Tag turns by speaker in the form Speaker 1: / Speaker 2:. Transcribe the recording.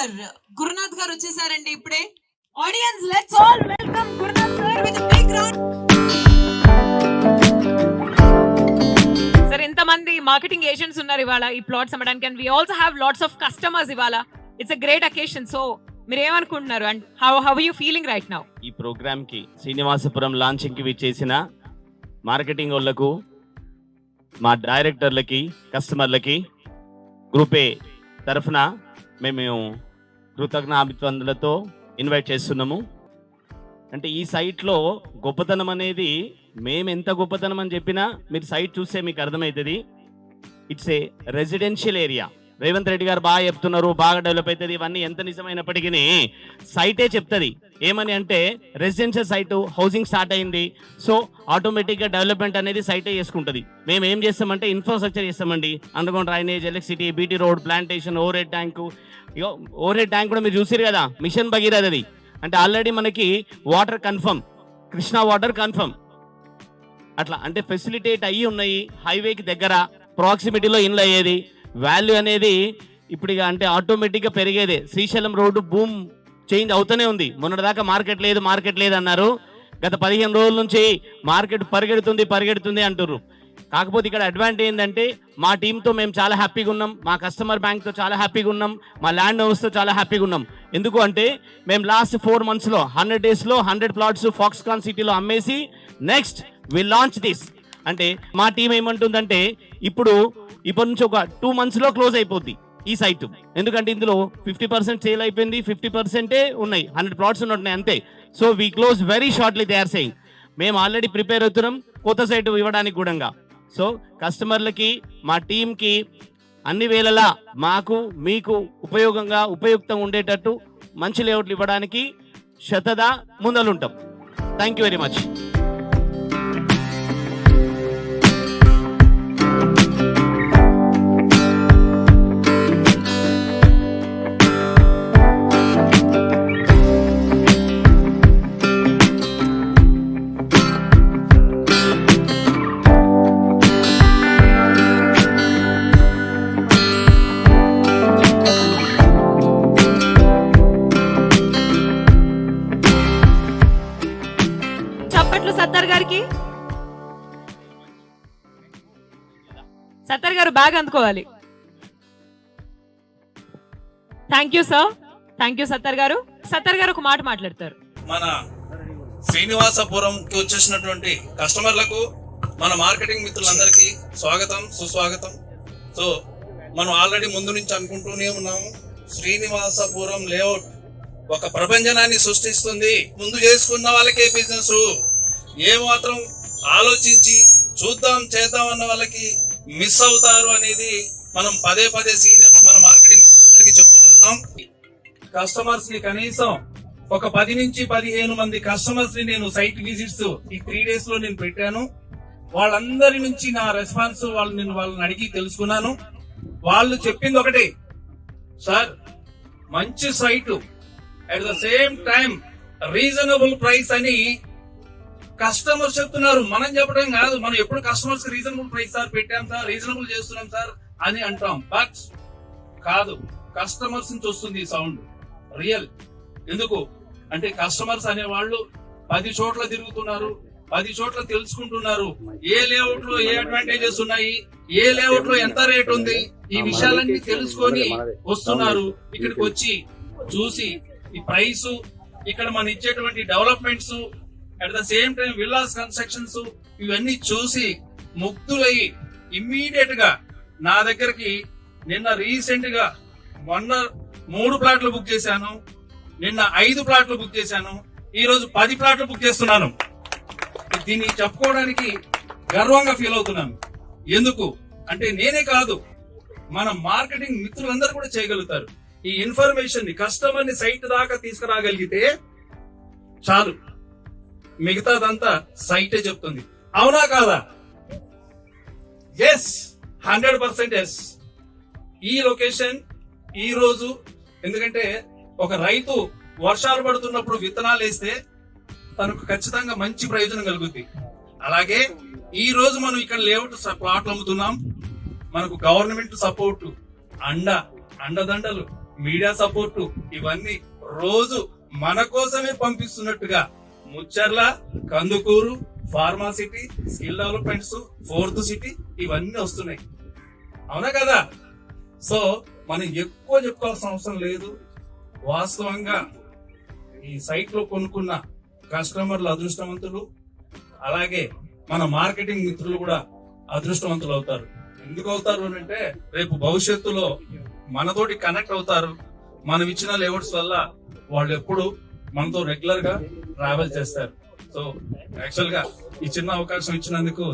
Speaker 1: Star Gurunath గారు వచ్చేసారండి ఇప్పుడే. Audience let's all welcome Gurunath sir with big round.
Speaker 2: Sir ఇంతమంది మార్కెటింగ్ ఏజెంట్స్ ఉన్నారు ఇవాళ ఈ ప్లాట్స్ అమ్మడానికి, and we also have lots of customers ఇవాళ. It's a great occasion. So మీరు ఏమనుకుంటున్నారు and how you feeling right now?
Speaker 3: ఈ ప్రోగ్రామ్ కి శ్రీనివాసపురం లాంచింగ్ కి విచ్చేసిన మార్కెటింగ్ వాళ్ళకు, మా డైరెక్టర్లకి, కస్టమర్లకి గ్రూప్ ఏ తరఫున మేము కృతజ్ఞాభివందనలతో ఇన్వైట్ చేస్తున్నాము. అంటే ఈ సైట్లో గొప్పతనం అనేది మేము ఎంత గొప్పతనం అని చెప్పినా మీరు సైట్ చూస్తే మీకు అర్థమవుతుంది. It's a residential area. Revanth Reddy గారు బాగా చెప్తున్నారు, బాగా డెవలప్ అవుతుంది. ఇవన్నీ ఎంత నిజమైనప్పటికీ సైటే చెప్తుంది. ఏమని అంటే రెసిడెన్షియల్ సైటు, హౌసింగ్ స్టార్ట్ అయింది, సో ఆటోమేటిక్గా డెవలప్మెంట్ అనేది సైటే చేసుకుంటుంది. మేము ఏం చేస్తామంటే ఇన్ఫ్రాస్ట్రక్చర్ చేస్తామండి. Underground drainage, electricity, BT road, plantation, over head tank. Over head tank కూడా మీరు చూసారు కదా, మిషన్ భగీరథ. అది అంటే ఆల్రెడీ మనకి water confirm, Krishna water confirm. అట్లా అంటే ఫెసిలిటేట్ అయ్యి ఉన్నాయి. హైవేకి దగ్గర, ప్రాక్సిమిటీలో ఇన్లు అయ్యేది. వాల్యూ అనేది ఇప్పుడు ఇక అంటే ఆటోమేటిక్గా పెరిగేదే. శ్రీశైలం రోడ్డు బూమ్ చేంజ్ అవుతూనే ఉంది. మొన్నటిదాకా మార్కెట్ లేదు అన్నారు. గత 15 రోజుల నుంచి మార్కెట్ పరిగెడుతుంది అంటుర్రు. కాకపోతే ఇక్కడ అడ్వాంటేజ్ ఏంటంటే మా టీంతో మేము చాలా హ్యాపీగా ఉన్నాం, మా కస్టమర్ బ్యాంక్తో చాలా హ్యాపీగా ఉన్నాం, మా ల్యాండ్ ఓనర్స్తో చాలా హ్యాపీగా ఉన్నాం. ఎందుకు అంటే మేము లాస్ట్ 4 monthsలో 100 daysలో 100 plots ఫాక్స్కాన్ సిటీలో అమ్మేసి నెక్స్ట్ వి లాంచ్ దిస్. అంటే మా టీం ఏమంటుందంటే ఇప్పటి నుంచి ఒక 2 monthsలో క్లోజ్ అయిపోద్ది ఈ సైట్. ఎందుకంటే ఇందులో 50% సేల్ అయిపోయింది, 50% ఉన్నాయి, 100 plots ఉన్నాయి అంతే. So we close very shortly they are saying. మేము ఆల్రెడీ ప్రిపేర్ అవుతున్నాం కొత్త సైట్ ఇవ్వడానికి కూడా. సో కస్టమర్లకి, మా టీంకి అన్ని వేళలా మాకు మీకు ఉపయుక్తంగా ఉండేటట్టు మంచి లేఅవుట్లు ఇవ్వడానికి శతదా ముందలుంటాం. Thank you very much.
Speaker 2: Sattar గారు బ్యాగ్ అందుకోవాలి. Thank you sir, thank you Sattar గారు. సత్తర్ గారు ఒక మాట మాట్లాడతారు.
Speaker 4: మన శ్రీనివాసపురంకి వచ్చేసినటువంటి కస్టమర్లకు, మన మార్కెటింగ్ మిత్రులందరికీ స్వాగతం, సుస్వాగతం. సో మనం ఆల్రెడీ ముందు నుంచి అనుకుంటూనే ఉన్నాము, శ్రీనివాసపురం లేఅవుట్ ఒక ప్రపంచనాన్ని సృష్టిస్తుంది. ముందు చేసుకున్న వాళ్ళకే బిజినెస్, ఏమాత్రం ఆలోచించి చేద్దాం అన్న వాళ్ళకి మిస్ అవుతారు అనేది మనం పదే సీనియర్స్ మన మార్కెటింగ్ అందరికి చెప్తున్నాం. కస్టమర్స్ ని కనీసం ఒక 10 నుంచి 15 మంది కస్టమర్స్ ని నేను సైట్ విజిట్స్ ఈ 3 days లో నేను పెట్టాను. వాళ్ళందరి నుంచి నా రెస్పాన్స్ వాళ్ళని అడిగి తెలుసుకున్నాను. వాళ్ళు చెప్పింది ఒకటే, సార్ మంచి site at the same time reasonable price అని కస్టమర్స్ చెప్తున్నారు. మనం చెప్పడం కాదు, మనం ఎప్పుడు కస్టమర్స్ రీజనబుల్ ప్రైస్ సార్ పెట్టాం సార్, రీజనబుల్ చేస్తున్నాం సార్ అని అంటాం. బట్ కాదు, కస్టమర్స్ నుంచి వస్తుంది ఈ సౌండ్ రియల్. ఎందుకు అంటే కస్టమర్స్ అనే వాళ్ళు 10 చోట్ల తిరుగుతున్నారు, 10 చోట్ల తెలుసుకుంటున్నారు ఏ లేఅవుట్ లో ఏ అడ్వాంటేజెస్ ఉన్నాయి, ఏ లేఅవుట్ లో ఎంత రేట్ ఉంది, ఈ విషయాలన్నీ తెలుసుకొని వస్తున్నారు. ఇక్కడికి వచ్చి చూసి ఈ ప్రైస్, ఇక్కడ మనం ఇచ్చేటువంటి developments, at the same time villas constructions, ఇవన్నీ చూసి ముగ్ధులయ్యి ఇమ్మీడియట్ గా నా దగ్గరికి నిన్న రీసెంట్ గా మొన్న 3 ప్లాట్లు బుక్ చేశాను, నిన్న 5 ప్లాట్లు బుక్ చేశాను, ఈ రోజు 10 ప్లాట్లు బుక్ చేస్తున్నాను. దీన్ని చెప్పుకోవడానికి గర్వంగా ఫీల్ అవుతున్నాను. ఎందుకు అంటే నేనే కాదు, మన మార్కెటింగ్ మిత్రులందరూ కూడా చేయగలుగుతారు. ఈ ఇన్ఫర్మేషన్ ని కస్టమర్ ని సైట్ దాకా తీసుకురాగలిగితే చాలు, మిగతాదంతా సైటే చెప్తుంది. అవునా కాదా? Yes, 100% yes. ఈ లొకేషన్ ఈ రోజు, ఎందుకంటే ఒక రైతు వర్షాలు పడుతున్నప్పుడు విత్తనాలు వేస్తే తనకు ఖచ్చితంగా మంచి ప్రయోజనం కలుగుతుంది. అలాగే ఈ రోజు మనం ఇక్కడ లేఅవుట్ ప్లాట్లు అమ్ముతున్నాం. మనకు గవర్నమెంట్ సపోర్టు, అండదండలు, మీడియా సపోర్టు, ఇవన్నీ రోజు మన కోసమే పంపిస్తున్నట్టుగా Mucherla, Kandukur, pharma city, skill developments, 4th city ఇవన్నీ వస్తున్నాయి. అవునా కదా? సో మనం ఎక్కువ చెప్పుకోవాల్సిన అవసరం లేదు. వాస్తవంగా ఈ సైట్ లో కొనుక్కున్న కస్టమర్లు అదృష్టవంతులు, అలాగే మన మార్కెటింగ్ మిత్రులు కూడా అదృష్టవంతులు అవుతారు. ఎందుకు అవుతారు అంటే రేపు భవిష్యత్తులో మనతోటి కనెక్ట్ అవుతారు. మనం ఇచ్చిన లేఅవుట్స్ వల్ల వాళ్ళు ఎప్పుడు మనతో రెగ్యులర్ గా ట్రావెల్ చేస్తారు. సో యాక్చువల్ గా ఈ చిన్న అవకాశం ఇచ్చినందుకు